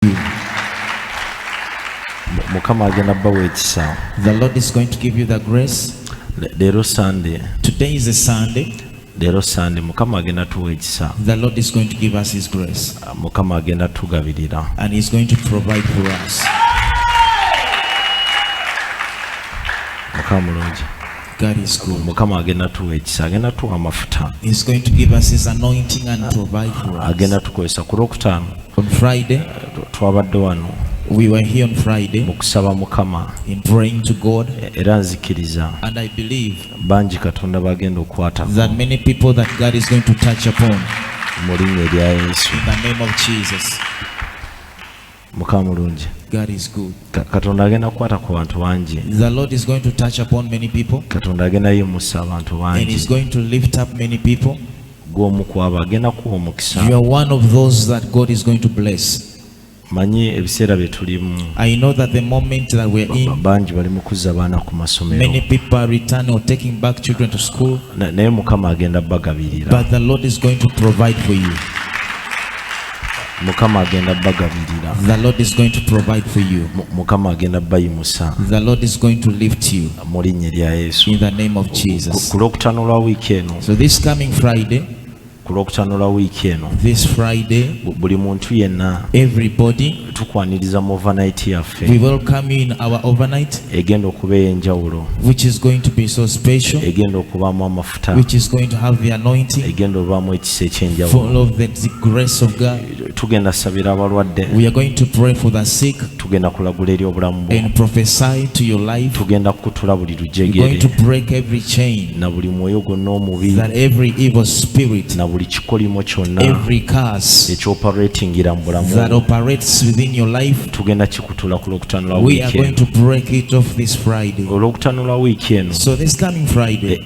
The Lord is going to give you the grace. Today is a Sunday. The Lord is going to give us His grace. And He's going to provide for us. God is good. He's going to give us His anointing and provide for us. On Friday, we were here on Friday in praying to God, and I believe that many people that God is going to touch upon in the name of Jesus. God is good. The Lord is going to touch upon many people, and He's going to lift up many people. You are one of those that God is going to bless. I know that the moment that we're in, many people are returning or taking back children to school, but the Lord is going to provide for you. The Lord is going to provide for you. The Lord is going to lift you in the name of Jesus. So this coming Friday, this Friday, everybody, we welcome you in our overnight, which is going to be so special, which is going to have the anointing, full of the grace of God. We are going to pray for the sick and prophesy to your life. We're going to break every chain, that every evil spirit, every curse that operates within your life, we are going to break it off this Friday. So this coming Friday,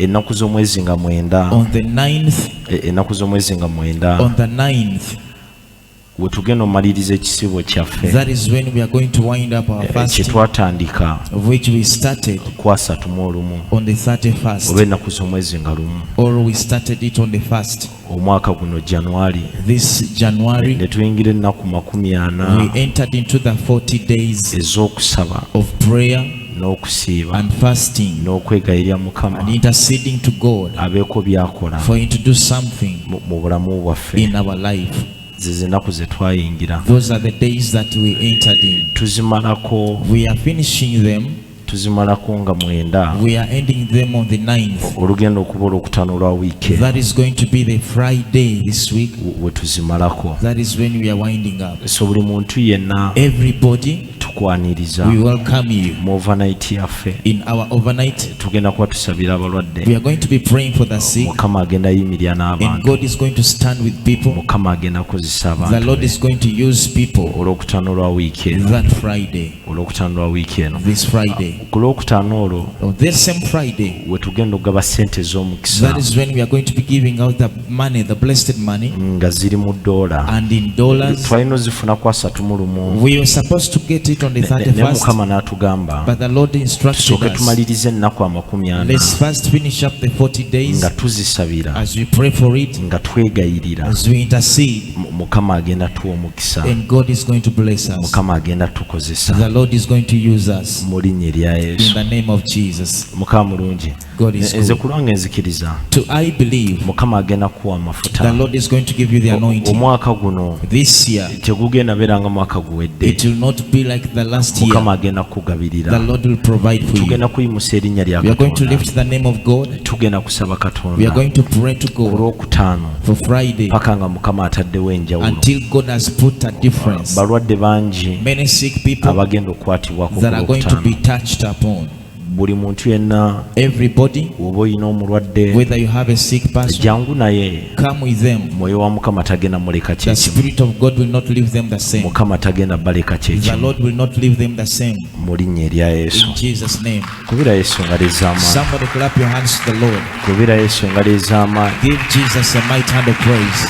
on the 9th, that is when we are going to wind up our fasting, which we started on the 31st, or we started it on the 1st. This January, we entered into the 40 days of prayer and fasting and interceding to God for Him to do something in our life. Those are the days that we entered in. We are finishing them. We are ending them on the 9th. That is going to be the Friday this week. That is when we are winding up. Everybody, we welcome you in our overnight. We are going to be praying for the sick, and God is going to stand with people. The Lord is going to use people that Friday, this Friday. On this same Friday, that is when we are going to be giving out the money, the blessed money, and in dollars. We were supposed to get it on the 31st, but the Lord instructed us, let's first finish up the 40 days as we pray for it, as we intercede, and God is going to bless us. The Lord is going to use us in the name of Jesus. God is good. To I believe the Lord is going to give you the anointing. This year, it will not be like the last year. The Lord will provide for you. We are going to lift the name of God. We are going to pray to God for Friday until God has put a difference. Many sick people that are going to be touched upon. Everybody, whether you have a sick person, come with them. The Spirit of God will not leave them the same. The Lord will not leave them the same. In Jesus' name. Somebody clap your hands to the Lord. Give Jesus a mighty hand of praise.